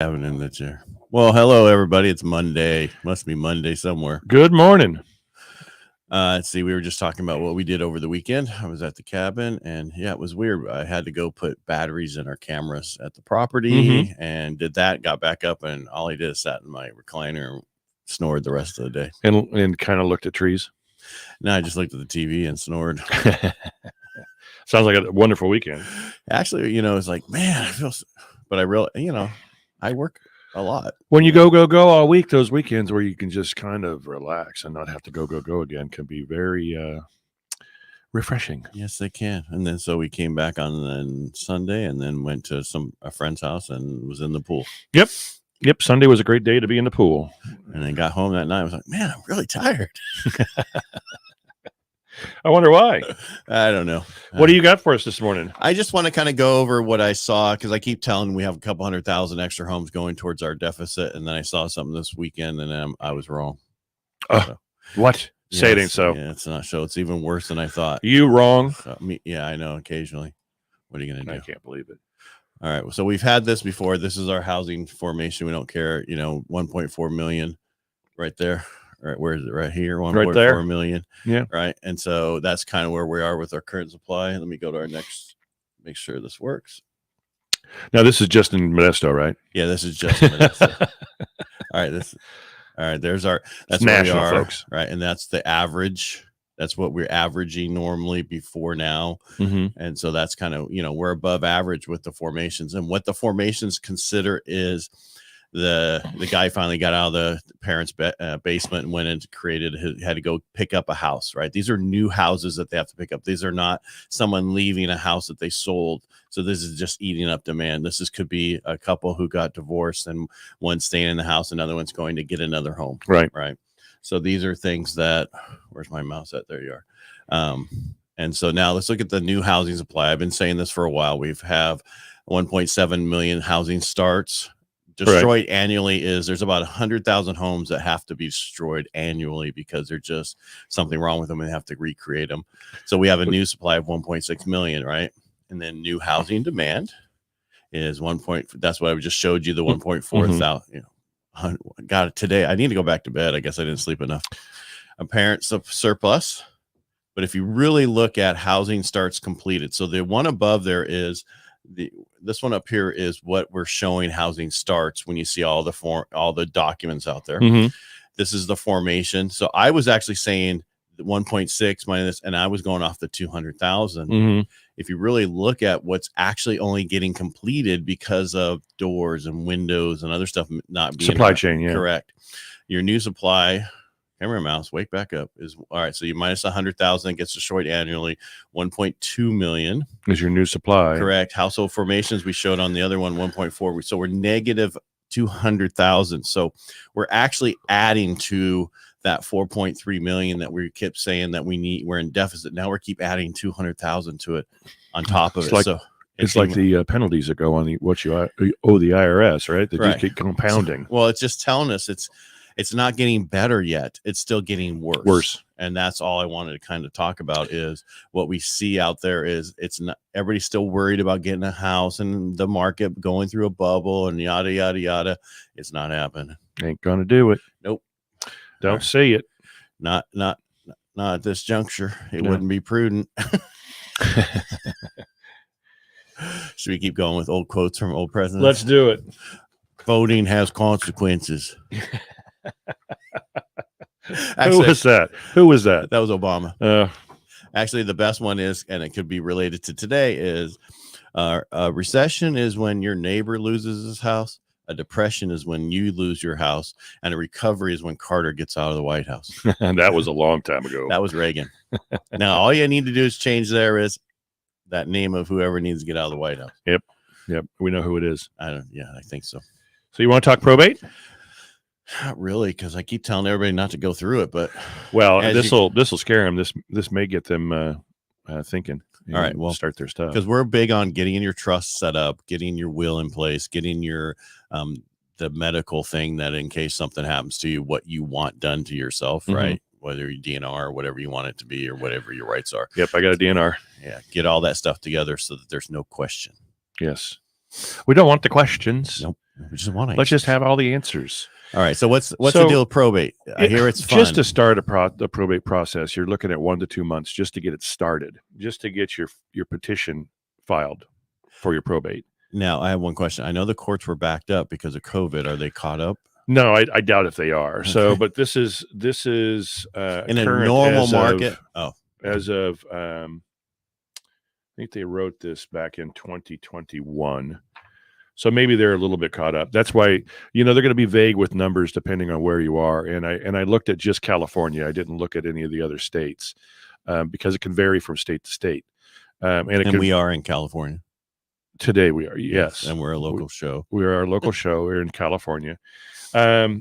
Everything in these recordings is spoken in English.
Having in the chair. Well, hello everybody. It's Monday. Must be Monday somewhere. Good morning. Let's see. We were just talking about what we did over the weekend. I was at the cabin, and yeah, it was weird. I had to go put batteries in our cameras at the property, and did that. Got back up, and all I did is sat in my recliner and snored the rest of the day. And kind of looked at trees. No, I just looked at the TV and snored. Sounds like a wonderful weekend. Actually, it's like, man, I feel. But I really, I work a lot. When you go all week, those weekends where you can just kind of relax and not have to go again can be very refreshing. Yes, they can. And then so we came back on Sunday and then went to a friend's house and was in the pool. Yep. Sunday was a great day to be in the pool. And then got home that night. I was like, man, I'm really tired. I wonder why. I don't know. What do you got for us this morning? I just want to kind of go over what I saw because I keep telling we have a couple 100,000 extra homes going towards our deficit. And then I saw something this weekend and I was wrong. What? Say it ain't so. Yeah, it's not so. It's even worse than I thought. You wrong? Yeah, I know. Occasionally. What are you going to do? I can't believe it. All right. So we've had this before. This is our housing formation. We don't care. 1.4 million right there. Right, where is it? Right here, 1.4 million. Yeah. Right. And so that's kind of where we are with our current supply. Let me go to our next, make sure this works. Now this is just in Modesto, right? Yeah, this is just in Modesto. All right. There's our, that's national, where we are, folks. Right. And that's the average. That's what we're averaging normally before now. And so that's kind of, we're above average with the formations, and what the formations consider is the guy finally got out of the parents' basement and went and had to go pick up a house, right? These are new houses that they have to pick up. These are not someone leaving a house that they sold. So this is just eating up demand. Could be a couple who got divorced and one's staying in the house, another one's going to get another home. Right. So these are things that, where's my mouse at? There you are. And so now let's look at the new housing supply. I've been saying this for a while. We have 1.7 million housing starts. Destroyed annually there's about 100,000 homes that have to be destroyed annually because there's just something wrong with them and they have to recreate them. So we have a new supply of 1.6 million, right? And then new housing demand is that's what I just showed you, the 1.4 thousand. Got it today. I need to go back to bed. I guess I didn't sleep enough. Apparent surplus. But if you really look at housing starts completed, so the one above there is this one up here is what we're showing housing starts when you see all the documents out there. This is the formation. So I was actually saying 1.6 minus, and I was going off the 200,000. If you really look at what's actually only getting completed because of doors and windows and other stuff not being supply chain, yeah, correct. Your new supply, camera mouse, wake back up, is all right. So you minus 100,000 gets destroyed annually. 1.2 million is your new supply. Correct. Household formations we showed on the other one, 1.4. So we're negative 200,000. So we're actually adding to that 4.3 million that we kept saying that we need. We're in deficit. Now we keep adding 200,000 to it on top of it. So it's like the penalties that go on what you owe the IRS, right? They just keep compounding. Well, it's just telling us it's not getting better yet. It's still getting worse. And that's all I wanted to kind of talk about is what we see out there is it's not, everybody's still worried about getting a house and the market going through a bubble and yada, yada, yada. It's not happening. Ain't going to do it. Nope. Don't see it. Not at this juncture. It wouldn't be prudent. Should we keep going with old quotes from old presidents? Let's do it. Voting has consequences. Actually, Who was that? That was Obama. Actually, the best one is, and it could be related to today, is a recession is when your neighbor loses his house. A depression is when you lose your house, and a recovery is when Carter gets out of the White House. And that was a long time ago. That was Reagan. Now, all you need to do is change there is that name of whoever needs to get out of the White House. Yep. We know who it is. I think so. So you want to talk probate? Not really, because I keep telling everybody not to go through it. But this will scare them. This may get them thinking. All right, well, start their stuff because we're big on getting your trust set up, getting your will in place, getting your the medical thing that in case something happens to you, what you want done to yourself, right? Whether you DNR or whatever you want it to be or whatever your rights are. Yep, I got a DNR. Yeah, get all that stuff together so that there's no question. Yes, we don't want the questions. Nope. We just want Let's just answers. have all the answers. All right. So what's So, the deal with probate? I hear it's fun. Just to start the probate process, you're looking at 1 to 2 months just to get it started, just to get your petition filed for your probate. Now, I have one question. I know the courts were backed up because of COVID. Are they caught up? No, I doubt if they are. Okay. So, but this is In a normal market. As of I think they wrote this back in 2021. So maybe they're a little bit caught up. That's why, they're going to be vague with numbers depending on where you are. And I looked at just California. I didn't look at any of the other states because it can vary from state to state. And we are in California. Today we are, yes. And we're a local show. We are a local show. We're in California. So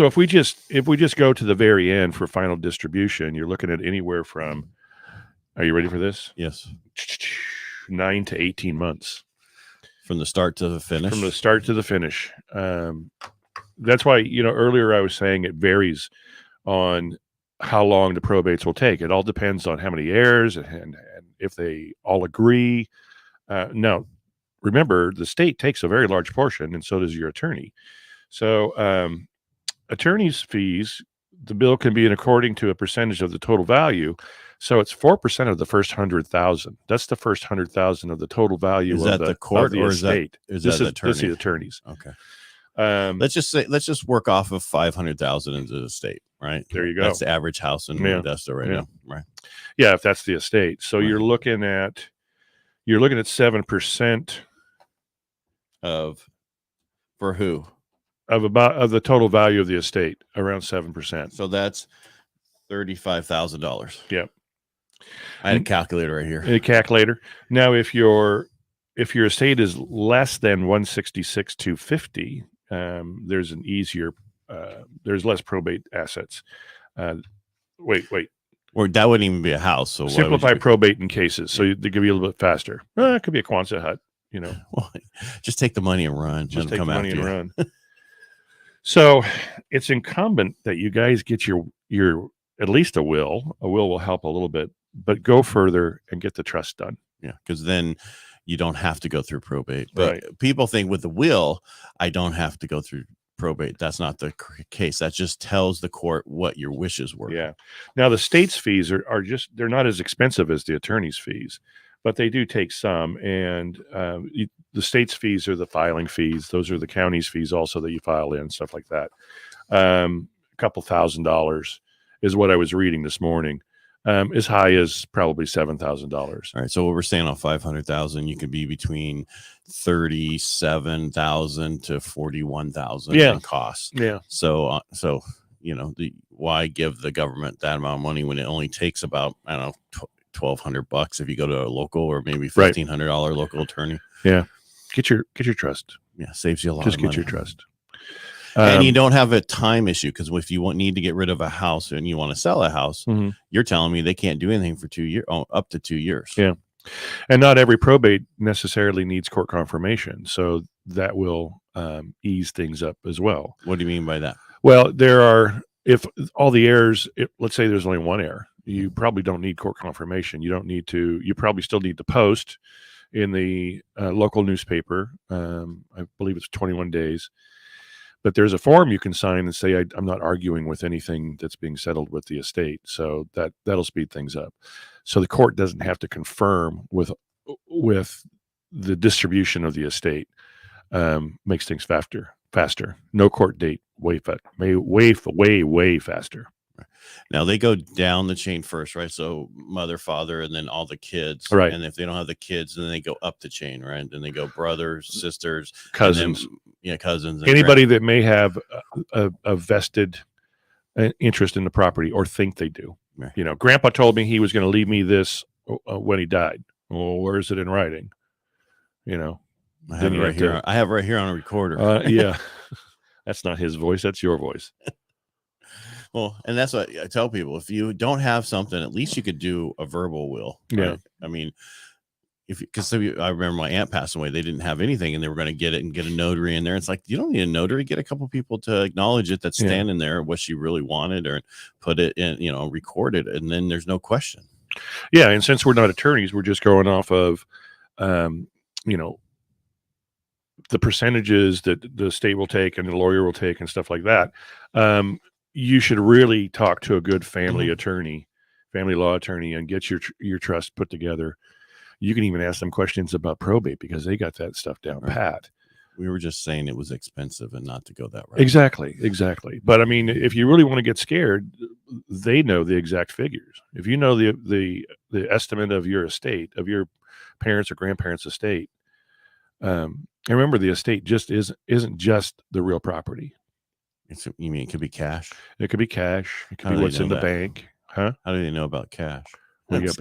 if we just go to the very end for final distribution, you're looking at anywhere from, are you ready for this? Yes. 9 to 18 months. From the start to the finish? From the start to the finish. That's why, earlier I was saying it varies on how long the probates will take. It all depends on how many heirs and if they all agree. Now, remember, the state takes a very large portion, and so does your attorney. So attorney's fees, the bill can be in according to a percentage of the total value. So it's 4% of the first 100,000. That's the first 100,000 of the total value. Is that the court or estate. Is that the attorney? This is the attorneys. Okay. Let's just work off of 500,000 into the state, right? There you go. That's the average house in Modesto right now, right? Yeah, if that's the estate. So you're looking at 7% of, for who? Of the total value of the estate, around 7%. So that's $35,000. Yep. I had a calculator right here. A calculator. Now, if your estate is less than 166,250, there's an easier. There's less probate assets. Wait. Or that wouldn't even be a house. So simplify probate in cases, so they give you a little bit faster. It could be a Quonset hut. Well, just take the money and run. Just take the money and run. So it's incumbent that you guys get your at least a will. A will help a little bit, but go further and get the trust done. Yeah, because then you don't have to go through probate. But right. People think with the will, I don't have to go through probate. That's not the case. That just tells the court what your wishes were. Yeah. Now the state's fees are just, they're not as expensive as the attorney's fees, but they do take some. And the state's fees are the filing fees. Those are the county's fees also that you file in, stuff like that. A couple $1,000 is what I was reading this morning. As high as probably $7,000. All right. So what we're saying on 500,000, you could be between 37,000 to 41,000 in costs. Yeah. So why give the government that amount of money when it only takes about, I don't know, $1,200 if you go to a local, or maybe $1,500 local attorney. Yeah. Get your trust. Yeah. Saves you a lot. Just of money. Get your trust. And you don't have a time issue, because if you need to get rid of a house and you want to sell a house, you're telling me they can't do anything for 2 years, up to 2 years. Yeah. And not every probate necessarily needs court confirmation. So that will ease things up as well. What do you mean by that? Well, if all the heirs, let's say there's only one heir, you probably don't need court confirmation. You probably still need to post in the local newspaper. I believe it's 21 days. But there's a form you can sign and say, I'm not arguing with anything that's being settled with the estate. So that'll speed things up. So the court doesn't have to confirm with the distribution of the estate. Makes things faster. No court date, way faster. Now they go down the chain first, right? So mother, father, and then all the kids. Right. And if they don't have the kids, then they go up the chain, right? Then they go brothers, sisters, cousins. Cousins. Anybody that may have a vested interest in the property or think they do. Right. Grandpa told me he was going to leave me this when he died. Well, where is it in writing? I have it right here. I have it right here on a recorder. Yeah. That's not his voice. That's your voice. Well, and that's what I tell people. If you don't have something, at least you could do a verbal will. Right? Yeah. I mean, because I remember my aunt passed away. They didn't have anything, and they were going to get it and get a notary in there. It's like, you don't need a notary. Get a couple people to acknowledge it that's standing there, what she really wanted, or put it in, record it, and then there's no question. Yeah, and since we're not attorneys, we're just going off of, the percentages that the state will take and the lawyer will take and stuff like that, you should really talk to a good family attorney, family law attorney, and get your trust put together. You can even ask them questions about probate because they got that stuff down pat. We were just saying it was expensive and not to go that route. Exactly. But I mean, if you really want to get scared, they know the exact figures. If you know the estimate of your estate, of your parents or grandparents' estate, and remember, the estate just isn't just the real property. You mean it could be cash? It could be cash. It could How be do what's they in know the that? bank, huh? How do they know about cash? You got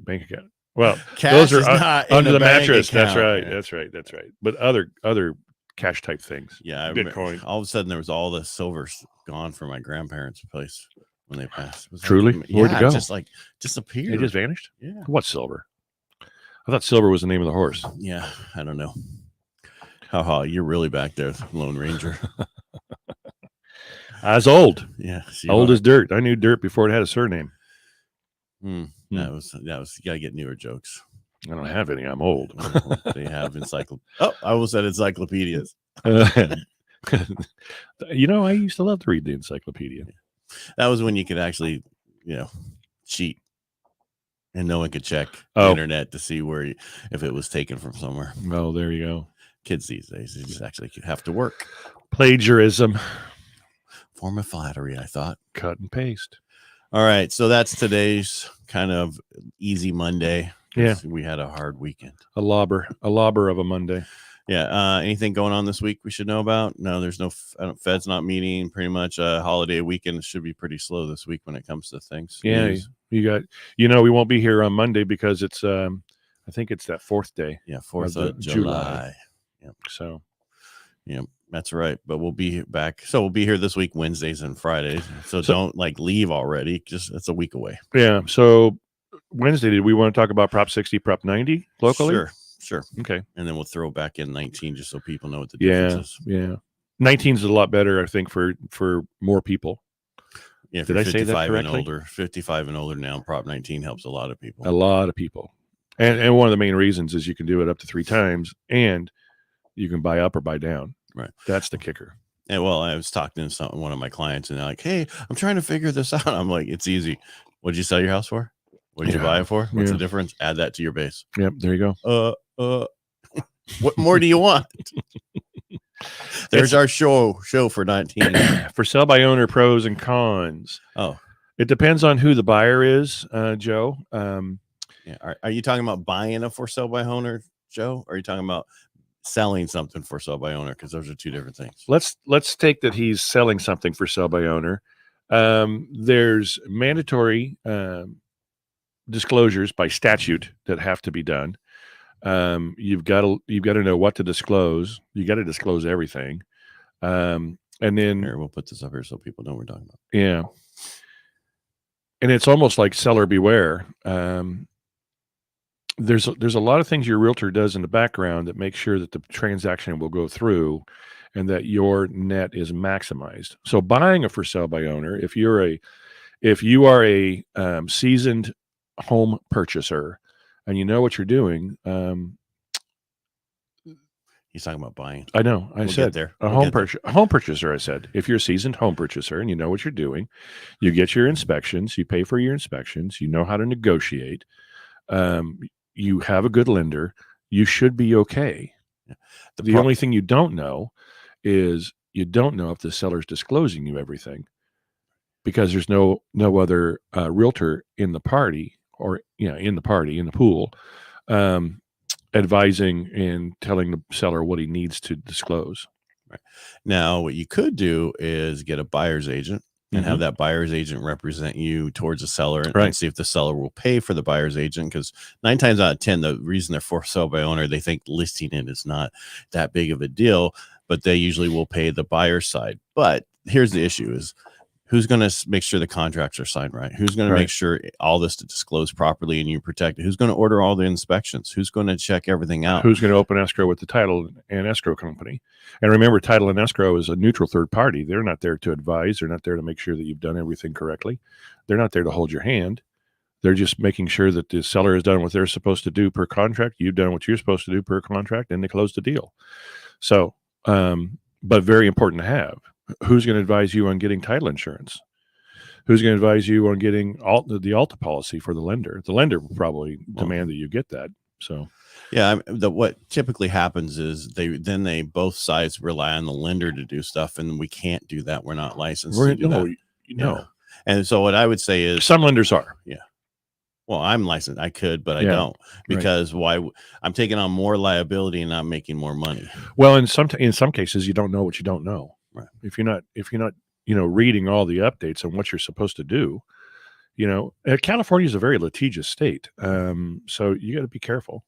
bank account. Well, Cash those are is not in under a the bank mattress. account. That's right. But other cash type things. Yeah, I Bitcoin. remember, all of a sudden there was all the silver gone from my grandparents' place when they passed. It was Truly? like, Where'd it go? Just like disappeared. It just vanished. Yeah. What silver? I thought silver was the name of the horse. Yeah, I don't know. Haha, you're really back there, Lone Ranger. I was old. Yeah, Old as dirt. I knew dirt before it had a surname. That was you gotta get newer jokes. I don't have any. I'm old. They have I almost said encyclopedias. You know, I used to love to read the encyclopedia. That was when you could actually, cheat, and no one could check the internet to see if it was taken from somewhere. Oh, there you go. Kids these days, they just actually have to work. Plagiarism. Form of flattery, I thought. Cut and paste. All right, so that's today's kind of easy Monday. Yeah, we had a hard weekend. A lobber of a Monday. Yeah. Anything going on this week we should know about? No, there's no Fed's not meeting. Pretty much a holiday weekend should be pretty slow this week when it comes to things. Yeah, News. you got. We won't be here on Monday because it's. I think it's that 4th day. Yeah, 4th of July. Yep. So. Yeah, that's right. But we'll be back. So we'll be here this week, Wednesdays and Fridays. So don't leave already. Just it's a week away. Yeah. So Wednesday, did we want to talk about Prop 60, Prop 90 locally? Sure. Okay. And then we'll throw back in 19 just so people know what the difference is. Yeah. 19 is a lot better, I think, for more people. Yeah. Did I say that correctly? 55 and older now, Prop 19 helps a lot of people. A lot of people. And one of the main reasons is you can do it up to 3 times and you can buy up or buy down. Right. That's the kicker. And well, I was talking to one of my clients and they're like, hey, I'm trying to figure this out. I'm like, it's easy. What'd you sell your house for? What did you buy it for? What's the difference? Add that to your base. Yep. There you go. What more do you want? There's our show for 19. For sell by owner pros and cons. Oh, it depends on who the buyer is, Joe. Yeah. Are you talking about buying a for sale by owner, Joe? Or are you talking about selling something for sale by owner? Because those are two different things. Let's take that he's selling something for sale by owner. There's mandatory disclosures by statute that have to be done. You've got to know what to disclose. You got to disclose everything. And then here, we'll put this up here so people know what we're talking about. Yeah. And it's almost like seller beware. There's a lot of things your realtor does in the background that make sure that the transaction will go through and that your net is maximized. So buying a for sale by owner, if you are a seasoned home purchaser and you know what you're doing, he's talking about buying. I know. I said there. A home purchaser. I said, if you're a seasoned home purchaser and you know what you're doing, you get your inspections, you pay for your inspections, you know how to negotiate, you have a good lender, you should be okay. Yeah. The only thing you don't know is you don't know if the seller's disclosing you everything because there's no other realtor in the party or in the pool advising and telling the seller what he needs to disclose. Right. Now, what you could do is get a buyer's agent and have that buyer's agent represent you towards the seller and see if the seller will pay for the buyer's agent. Because 9 times out of 10, the reason they're for sale by owner, they think listing it is not that big of a deal, but they usually will pay the buyer's side. But here's the issue is who's going to make sure the contracts are signed right? Who's going to make sure all this is disclosed properly and you protect it? Who's going to order all the inspections? Who's going to check everything out? Who's going to open escrow with the title and escrow company? And remember, title and escrow is a neutral third party. They're not there to advise. They're not there to make sure that you've done everything correctly. They're not there to hold your hand. They're just making sure that the seller has done what they're supposed to do per contract. You've done what you're supposed to do per contract, and they close the deal. So, but very important to have. Who's going to advise you on getting title insurance? Who's going to advise you on getting the Alta policy for the lender? The lender will probably demand that you get that. So, yeah, what typically happens is they both sides rely on the lender to do stuff, and we can't do that. We're not licensed to do that. No. Yeah. And so what I would say is some lenders are. Yeah. Well, I'm licensed. I could, but I Yeah, don't, because why? I'm taking on more liability and not making more money. Well, in some cases, you don't know what you don't know. Right. If you're not, reading all the updates on what you're supposed to do, California is a very litigious state. So you got to be careful.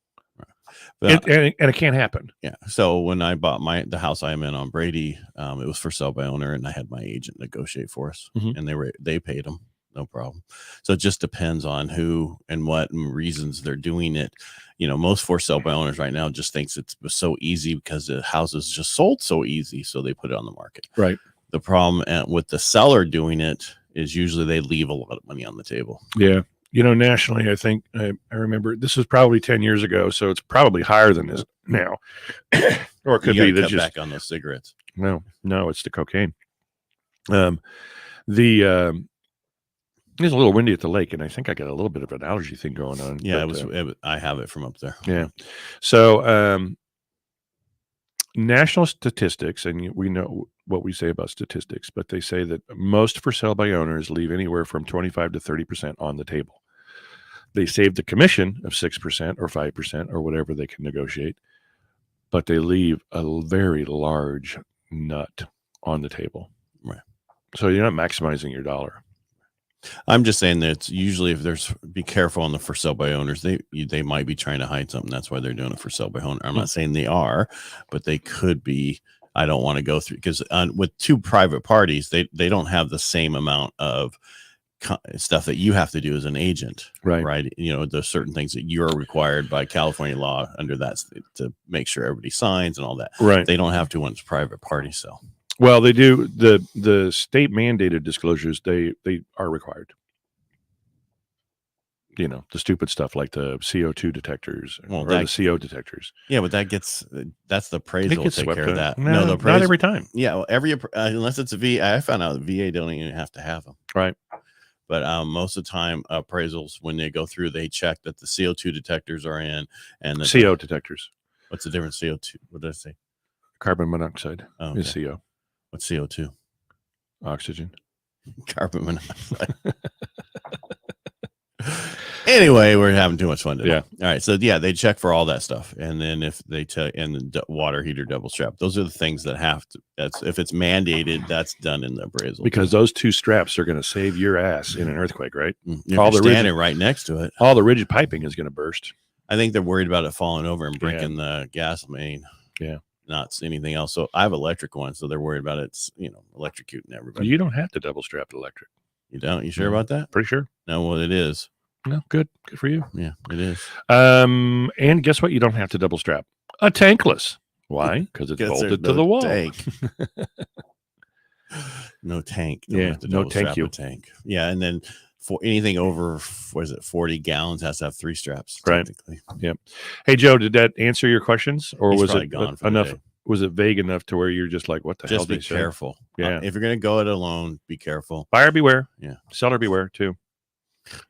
But, and it can't happen. Yeah. So when I bought the house I'm in on Brady, it was for sale by owner, and I had my agent negotiate for us, and they paid them. No problem. So it just depends on who and what and reasons they're doing it. Most for sale by owners right now just thinks it's so easy because the houses just sold so easy. So they put it on the market. Right. The problem with the seller doing it is usually they leave a lot of money on the table. Yeah. Nationally, I think I remember this was probably 10 years ago. So it's probably higher than this now. Or it could be that back on those cigarettes. No, it's the cocaine. It's a little windy at the lake, and I think I got a little bit of an allergy thing going on. Yeah, I have it from up there. Yeah. So national statistics, and we know what we say about statistics, but they say that most for sale by owners leave anywhere from 25 to 30% on the table. They save the commission of 6% or 5% or whatever they can negotiate, but they leave a very large nut on the table. Right. So you're not maximizing your dollar. I'm just saying that it's usually be careful on the for sale by owners. They might be trying to hide something. That's why they're doing it for sale by owner. I'm not saying they are, but they could be. I don't want to go through, because with two private parties, they don't have the same amount of stuff that you have to do as an agent. Right. There's certain things that you're required by California law under that to make sure everybody signs and all that. Right. They don't have to when it's private party. So. Well, they do. The state mandated disclosures, they are required. The stupid stuff like the CO2 detectors or the CO detectors. Yeah, but that's the appraisal will take care of that. No, the appraisal, not every time. Yeah, well, unless it's a VA. I found out the VA don't even have to have them. Right. But most of the time, appraisals, when they go through, they check that the CO2 detectors are in, and the CO detectors. What's the difference? CO2. What did I say? Carbon monoxide is CO. What's CO2? Oxygen. Carbon monoxide. Anyway, we're having too much fun today. Yeah. All right. So they check for all that stuff, and then if they and the water heater double strap, those are the things that have to. If it's mandated, that's done in the appraisal. Because those two straps are going to save your ass in an earthquake, right? If all you're standing right next to it, all the rigid piping is going to burst. I think they're worried about it falling over and breaking the gas main. Yeah. Not anything else. So I have electric ones, so they're worried about it's electrocuting everybody. You don't have to double strap the electric. You don't? You sure about that? Pretty sure. No, well, it is. No, good for you. Yeah, it is. And guess what? You don't have to double strap a tankless. Why? Because it's bolted to the wall. Tank. No tank. No tank. Tank. Yeah, and then for anything over 40 gallons has to have 3 straps. Right. Yep. Hey Joe, did that answer your questions, or was it gone enough? Was it vague enough to where you're just like, what the hell? Just be careful. Yeah. If you're going to go it alone, be careful. Buyer beware. Yeah. Seller beware too.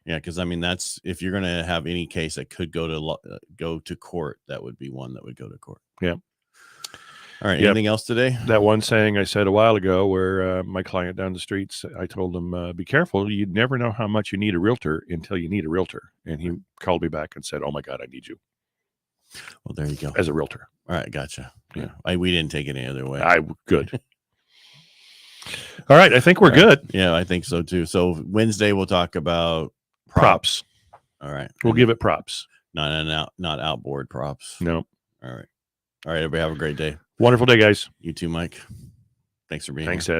Yeah, because that's if you're going to have any case that could go to court, that would be one that would go to court. Yeah. All right. Anything else today? That one saying I said a while ago, where my client down the streets, I told him, be careful. You never know how much you need a realtor until you need a realtor. And he called me back and said, oh my God, I need you. Well, there you go. As a realtor. All right. Gotcha. Yeah. We didn't take it any other way. Good. All right. I think we're good. Yeah, I think so too. So Wednesday we'll talk about props. All right. We'll give it props. Not outboard props. No. All right. All right. Everybody have a great day. Wonderful day, guys. You too, Mike. Thanks for being here. Thanks, Ed.